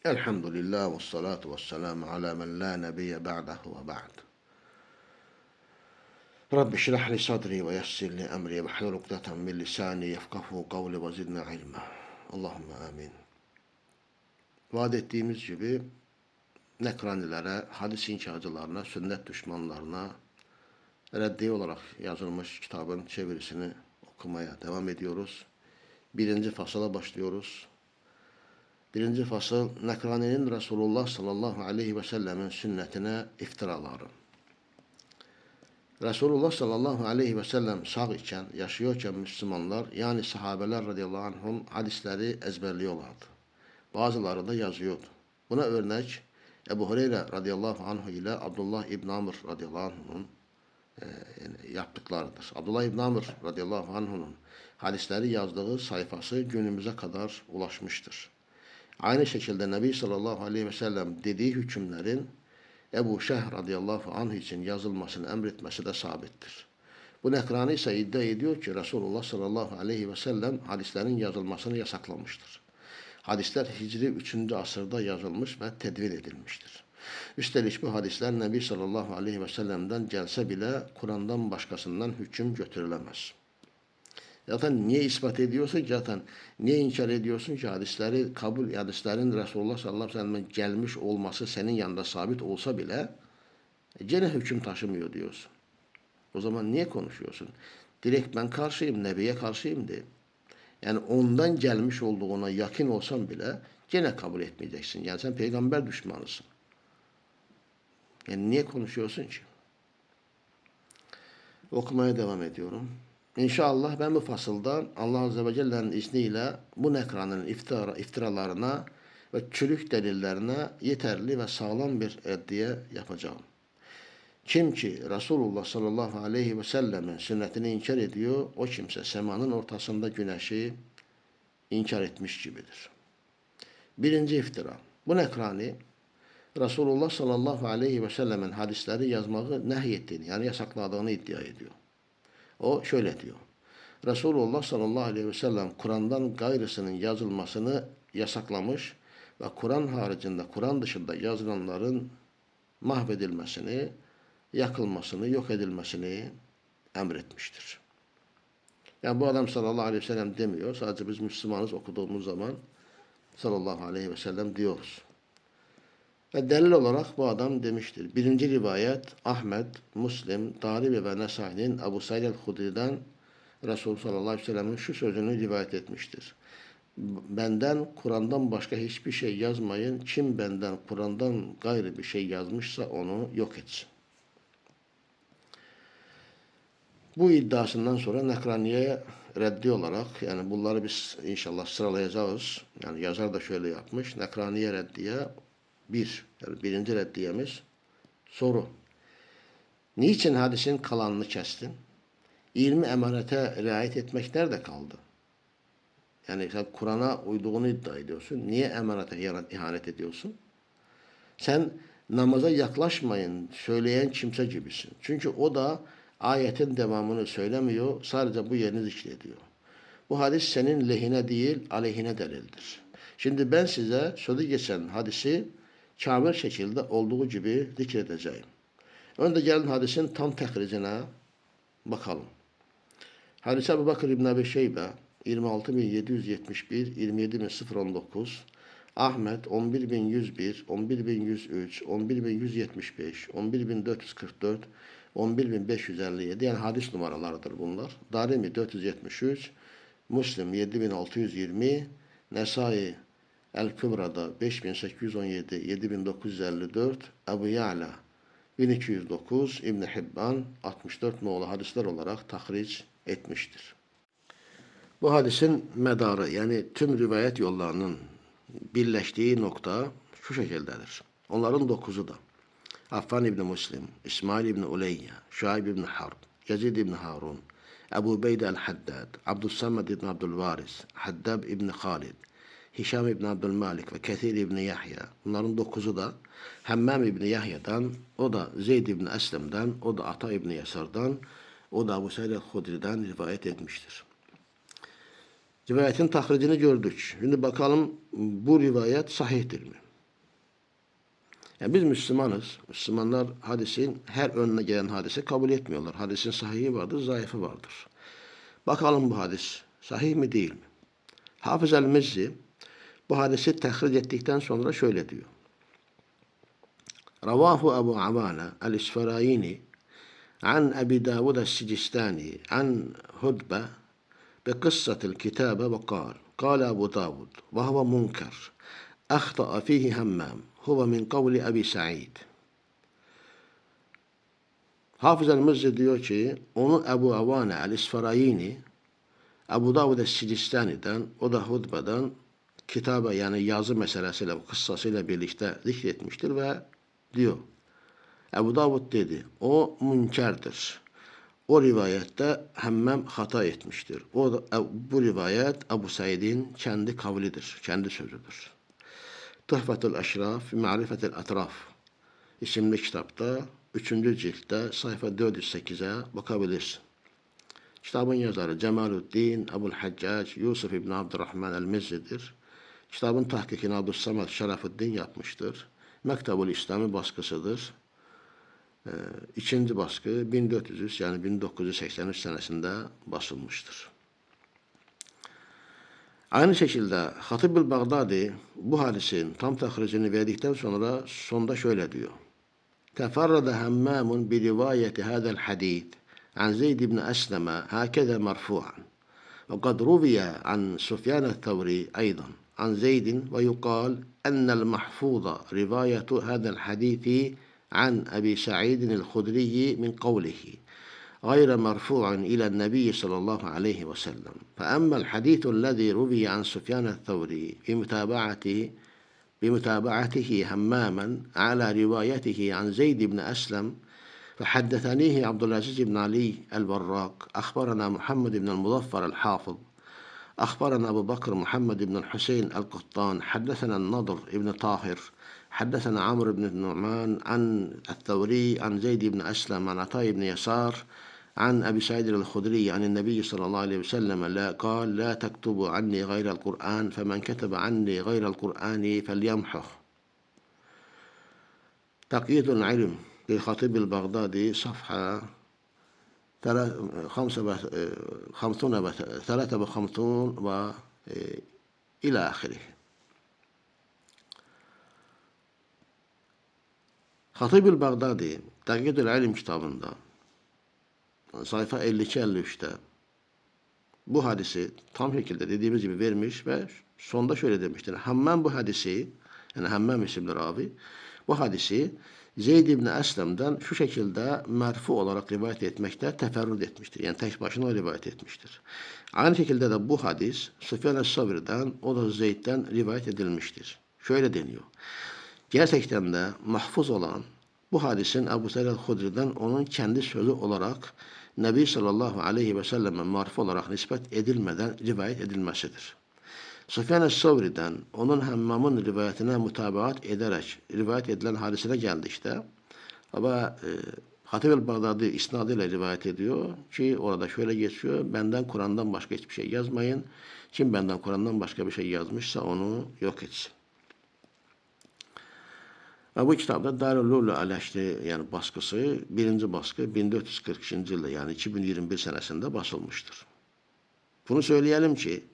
Elhamdülillah ve salatu ve selamu ala men la nebiyye ba'dahu ve ba'd. Rabbi şirah li sadri ve yessir li emri ve hlul ukdeten min lisani yefkahu kavli ve zidna ilma. Allahümme amin. Vaat ettiğimiz gibi Nekranilere, hadis inkarcılarına, sünnet düşmanlarına reddi olarak yazılmış kitabın çevirisini okumaya devam ediyoruz. Birinci fasıla başlıyoruz. Birinci fasıl, Nekrani'nin Resulullah sallallahu aleyhi ve sellemin sünnetine iftiraları. Resulullah sallallahu aleyhi ve sellem sağ iken, yaşıyorken Müslümanlar, yani sahabeler radıyallahu anhum hadisleri ezberliyorlardı. Bazıları da yazıyordu. Buna örnek Ebu Hureyre radıyallahu anh ile Abdullah İbn Amr radıyallahu anh'un yaptıklarıdır. Abdullah İbn Amr radıyallahu anh'un hadisleri yazdığı sayfası günümüze kadar ulaşmıştır. Aynı şekilde Nebi sallallahu aleyhi ve sellem dediği hükümlerin Ebu Şeh radıyallahu anh için yazılmasını emretmesi de sabittir. Bu Nekrani ise iddia ediyor ki Resulullah sallallahu aleyhi ve sellem hadislerin yazılmasını yasaklamıştır. Hadisler Hicri 3. asırda yazılmış ve tedvin edilmiştir. Üstelik bu hadisler Nebi sallallahu aleyhi ve sellem'den gelse bile Kur'an'dan başkasından hüküm götürülemez. Zaten niye ispat ediyorsun ki zaten? Niye inkar ediyorsun ki hadisleri kabul, hadislerin Resulullah sallallahu aleyhi ve sellem'e gelmiş olması senin yanında sabit olsa bile gene hüküm taşımıyor diyorsun. O zaman niye konuşuyorsun? Direkt ben karşıyım, Nebi'ye karşıyım de. Yani ondan gelmiş olduğuna yakın olsan bile gene kabul etmeyeceksin. Yani sen peygamber düşmanısın. Yani niye konuşuyorsun ki? Okumaya devam ediyorum. İnşallah ben bu fasılda Allah Azze ve Celle'nin izniyle bu Nekran'ın iftiralarına ve çürük delillerine yeterli ve sağlam bir reddiye yapacağım. Kim ki Resulullah sallallahu aleyhi ve sellemin sünnetini inkar ediyor, o kimse semanın ortasında güneşi inkar etmiş gibidir. Birinci iftira. Bu Nekrani Resulullah sallallahu aleyhi ve sellemin hadisleri yazmayı nehyettiğini, yani yasakladığını iddia ediyor. O şöyle diyor. Resulullah sallallahu aleyhi ve sellem Kur'an'dan gayrısının yazılmasını yasaklamış ve Kur'an haricinde, Kur'an dışında yazılanların mahvedilmesini, yakılmasını, yok edilmesini emretmiştir. Yani bu adam sallallahu aleyhi ve sellem demiyor. Sadece biz Müslümanız okuduğumuz zaman sallallahu aleyhi ve sellem diyoruz. Ve delil olarak bu adam demiştir. Birinci rivayet Ahmed, Müslim, Darimi ve Nesai'nin Ebu Said el-Hudri'den Resulullah sallallahu aleyhi ve sellem'in şu sözünü rivayet etmiştir. Benden Kur'an'dan başka hiçbir şey yazmayın. Kim benden Kur'an'dan gayrı bir şey yazmışsa onu yok etsin. Bu iddiasından sonra Nekrani'ye reddi olarak, yani bunları biz inşallah sıralayacağız. Yani yazar da şöyle yapmış. Nekrani'ye reddiye yani birinci reddiyemiz soru. Niçin hadisin kalanını kestin? İlmi emanete riayet etmek nerede kaldı? Yani sen Kur'an'a uyduğunu iddia ediyorsun. Niye emanete ihanet ediyorsun? Sen namaza yaklaşmayın söyleyen kimse gibisin. Çünkü o da ayetin devamını söylemiyor. Sadece bu yerini zikrediyor. Bu hadis senin lehine değil, aleyhine delildir. Şimdi ben size sözü geçen hadisi kamil şekilde olduğu gibi zikredeceğim. Önce gelin hadisin tam tekricine bakalım. Hadis Ebu Bakır İbn Abi Şeybe 26.771, 27.019, Ahmet 11.101, 11.103, 11.175, 11.444, 11.557, yani hadis numaralarıdır bunlar. Darimi 473, Müslim 7.620, Nesai El-Kübra'da 5817, 7954, Ebu Ya'la 1209, İbn Hibban 64 nolu hadisler olarak tahric etmiştir. Bu hadisin medarı, yani tüm rivayet yollarının birleştiği nokta şu şekildedir. Onların 9'u da Affan İbni Müslim, İsmail İbni Uleyye, Şuayb İbni Harb, Yazid İbni Harun, Ebu Beyde el-Haddad, Abdüssamed İbni Abdülvaris, Haddab İbni Halid, Hişam İbni Abdülmalik ve Kethir İbni Yahya. Bunların 9'u da Hammam İbni Yahya'dan, o da Zeyd İbni Eslem'den, o da Ata İbni Yasar'dan, o da Ebu Said el-Hudri'den rivayet etmiştir. Rivayetin tahricini gördük. Şimdi bakalım bu rivayet sahihtir mi? Yani biz Müslümanız. Müslümanlar hadisin her önüne gelen hadisi kabul etmiyorlar. Hadisin sahihi vardır, zayıfı vardır. Bakalım bu hadis sahih mi değil mi? Hafız el-Mizzi bu hadisi tehric ettikten sonra şöyle diyor. Ravahu Ebu Avana el-İsfarayini an Ebi Davud el-Sicistani an Hudbe بقصة الكتابة وقال قال أبو داود وهو منكر أخطأ فيه همام هو من قول أبي سعيد. Hafız el-Mizzi diyor ki onu Ebu Avane el-İsfarayini Ebu Davud el-Sicistani'den o da Hudbe'den kitaba yani yazı meselesiyle kıssasıyla birlikte zikretmiştir ve diyor Ebu Davud dedi o münkerdir. O rivayette Hammam hata etmiştir. Bu rivayet Ebu Said'in kendi kavlidir, kendi sözüdür. Tuhfetul Eşraf, Ma'rifetul Etraf isimli kitapta 3. ciltte sayfa 408'e bakabilirsin. Kitabın yazarı Cemaluddin Ebu'l-Haccac Yusuf İbn Abdurrahman el-Mizzi'dir. Kitabın tahkikini Abdüssamed Şerafuddin yapmıştır. Mektab-ül İslami baskısıdır. İkinci baskı 1400 yani 1983 senesinde basılmıştır. Aynı şekilde Hatib-ül Bağdadi bu hadisin tam tahricini verdikten sonra sonda şöyle diyor. Teferrada Hammamun bi rivayeti hadal hadith an Zeyd ibn Esleme hakeza marfu'an ve kad ruviya an Sufyan el-Thawri aydan an Zeydin ve yukal ennel mahfuza rivayetu hadal hadithi عن أبي سعيد الخدري من قوله غير مرفوع إلى النبي صلى الله عليه وسلم فأما الحديث الذي روي عن سفيان الثوري بمتابعته هماما على روايته عن زيد بن أسلم فحدثنيه عبد العزيز بن علي البراق أخبرنا محمد بن المظفر الحافظ أخبرنا أبو بكر محمد بن الحسين القطان حدثنا النضر بن طاهر حدثنا عمرو بن النعمان عن الثوري عن زيد بن أسلم عن عطاء بن يسار عن أبي سعيد الخدري عن النبي صلى الله عليه وسلم قال لا تكتبوا عني غير القرآن فمن كتب عني غير القرآن فليمحه. تقييد العلم للخطيب البغدادي صفحة 53 وإلى آخره. Hatib-ül Bağdadi Takiyetül İlim kitabında sayfa 52-53'te bu hadisi tam şekilde dediğimiz gibi vermiş ve sonda şöyle demiştir. Hammam bu hadisi yani Hammam isimli ravi bu hadisi Zeyd ibn Eslem'den şu şekilde merfu olarak rivayet etmekte teferrüt etmiştir. Yani tek başına rivayet etmiştir. Aynı şekilde de bu hadis Süfyan es-Savri'den o da Zeyd'den rivayet edilmiştir. Şöyle deniyor. Gerçekten de mahfuz olan bu hadisin Ebu Said el-Hudri'den onun kendi sözü olarak Nebi sallallahu aleyhi ve selleme maruf olarak nispet edilmeden rivayet edilmesidir. Süfyan es-Savri'den onun Hammam'ın rivayetine mutabaat ederek rivayet edilen hadisine geldi işte. Ama Hatib el-Bağdadi isnadıyla rivayet ediyor ki orada şöyle geçiyor. Benden Kur'an'dan başka hiçbir şey yazmayın. Kim benden Kur'an'dan başka bir şey yazmışsa onu yok etsin. Ve bu kitapta Darul Aleşti yani baskısı birinci baskı 1442. yılda yani 2021 senesinde basılmıştır. Bunu söyleyelim ki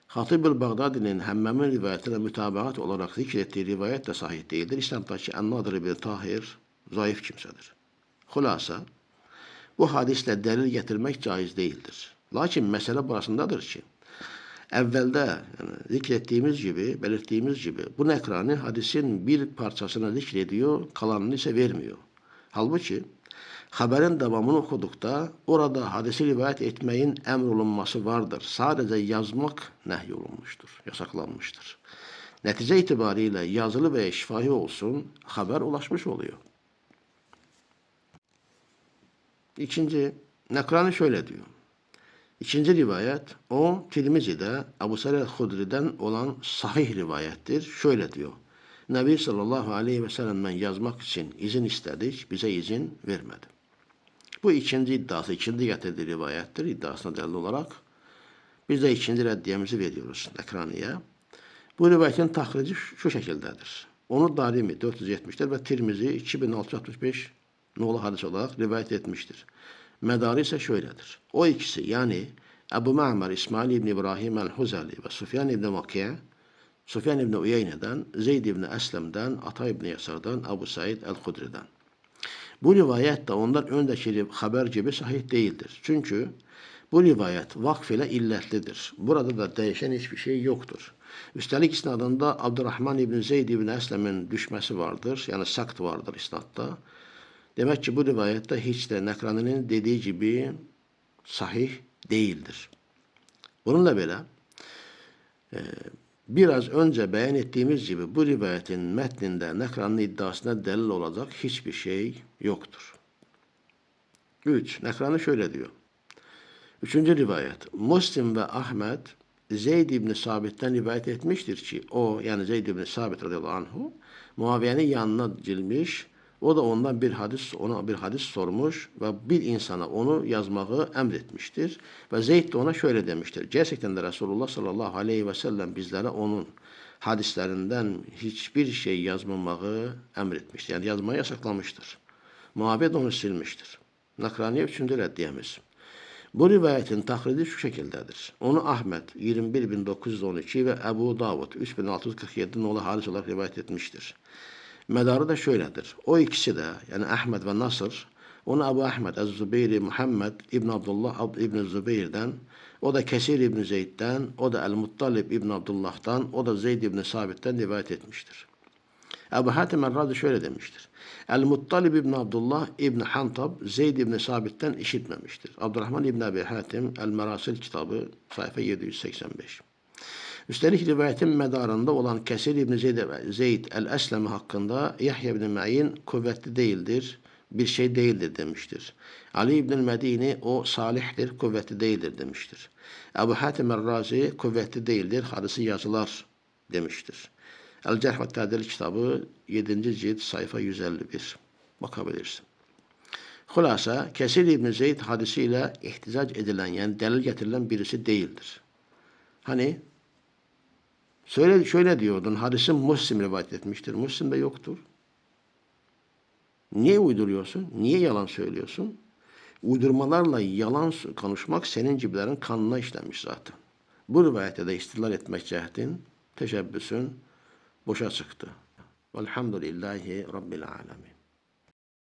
Hatib-ül Bağdadi'nin Hammam'ın rivayetine mütabaat olarak zikrettiği rivayet de sahih değildir. İslam'daki En-Nadir ibn Tahir zayıf kimsedir. Hulasa bu hadisle delil getirmek caiz değildir. Lakin mesele burasındadır ki evvelde yani zikrettiğimiz gibi, belirttiğimiz gibi bu nekrani hadisin bir parçasını zikrediyor, kalanını ise vermiyor. Halbuki haberin devamını okudukta orada hadisi rivayet etmeyin emrolunması vardır. Sadece yazmak nehyolunmuştur, yasaklanmıştır. Netice itibariyle yazılı ve şifahi olsun haber ulaşmış oluyor. İkinci, nekrani şöyle diyor. İkinci rivayet, o Tirmizi'de Ebu Said el-Hudri'den olan sahih rivayettir. Şöyle diyor. Nebi sallallahu aleyhi ve sellem'den yazmak için izin istedik, bize izin vermedi. Bu ikinci iddiası, ikinci getirdiği rivayettir iddiasına delil olarak. Biz de ikinci reddiyemizi veriyoruz Nekrani'ye. Bu rivayetin tahrici şu şekildedir. Onu Darimi 470'ler ve Tirmizi 2665 nolu hadis olarak rivayet etmiştir. Medarı ise şöyledir. O ikisi yani Ebu Ma'mer İsmail İbni İbrahim el-Huzali ve Sufyan İbni Vakiye, Sufyan İbni Uyeyne'den, Zeyd İbni Eslem'den, Ata İbni Yasar'dan, Ebu Said el-Hudri'den. Bu rivayet de ondan önceki haber gibi sahih değildir. Çünkü bu rivayet vakf ile illetlidir. Burada da değişen hiçbir şey yoktur. Üstelik isnadında Abdurrahman İbni Zeyd İbni Eslem'in düşmesi vardır. Yani sakt vardır isnatta. Demek ki bu rivayette hiç de Nekrani'nin dediği gibi sahih değildir. Bununla bile biraz önce beyan ettiğimiz gibi bu rivayetin metninde Nekrani'nin iddiasına delil olacak hiçbir şey yoktur. 3. Nekrani şöyle diyor. Üçüncü rivayet. Müslim ve Ahmet Zeyd İbni Sabit'ten rivayet etmiştir ki o yani Zeyd İbni Sabit radıyallahu anhu Muaviye'nin yanına gelmiş. O da ondan ona bir hadis sormuş ve bir insana onu yazmayı emretmiştir. Ve Zeyd de ona şöyle demiştir. Gerçekten de Resulullah sallallahu aleyhi ve sellem bizlere onun hadislerinden hiçbir şey yazmamayı emretmiştir. Yani yazmayı yasaklamıştır. Muaviye de onu silmiştir. Nakraniye 3. reddiyemiz. Bu rivayetin tahridi şu şekildedir. Onu Ahmet 21.912 ve Ebu Davud 3647 nolu hadis olarak rivayet etmiştir. Medarı da şöyledir. O ikisi de yani Ahmet ve Nasır onu Ebu Ahmet Ez-Zübeyri Muhammed İbn Abdullah İbn Zübeyr'den, o da Kesir İbn Zeyd'den, o da El-Muttalib İbn Abdullah'tan, o da Zeyd İbn Sabit'ten rivayet etmiştir. Ebu Hatim el-Razi şöyle demiştir. El-Muttalib İbn Abdullah İbn Hantab Zeyd İbn Sabit'ten işitmemiştir. Abdurrahman İbn Abi Hatim El-Merasil kitabı sayfa 785. Üstelik rivayetin medarında olan Kesir İbn Zeyd el-Eslemi hakkında Yahya İbn Ma'in kuvvetli değildir, bir şey değildir demiştir. Ali İbn Medini o salihtir, kuvvetli değildir demiştir. Ebu Hatim el-Razi kuvvetli değildir, hadisi yazılar demiştir. El-Cerh ve Ta'dil kitabı 7. cilt sayfa 151. Bakabilirsin. Hulasa Kesir İbn Zeyd hadisiyle ihticac edilen yani delil getirilen birisi değildir. Hani şöyle diyordun, hadisi Müslim rivayet etmiştir. Müslim'de yoktur. Niye uyduruyorsun? Niye yalan söylüyorsun? Uydurmalarla yalan konuşmak senin gibilerin kanına işlemiş zaten. Bu rivayete de istilal etmek cehdin, teşebbüsün boşa çıktı. Velhamdülillahi Rabbil alemin.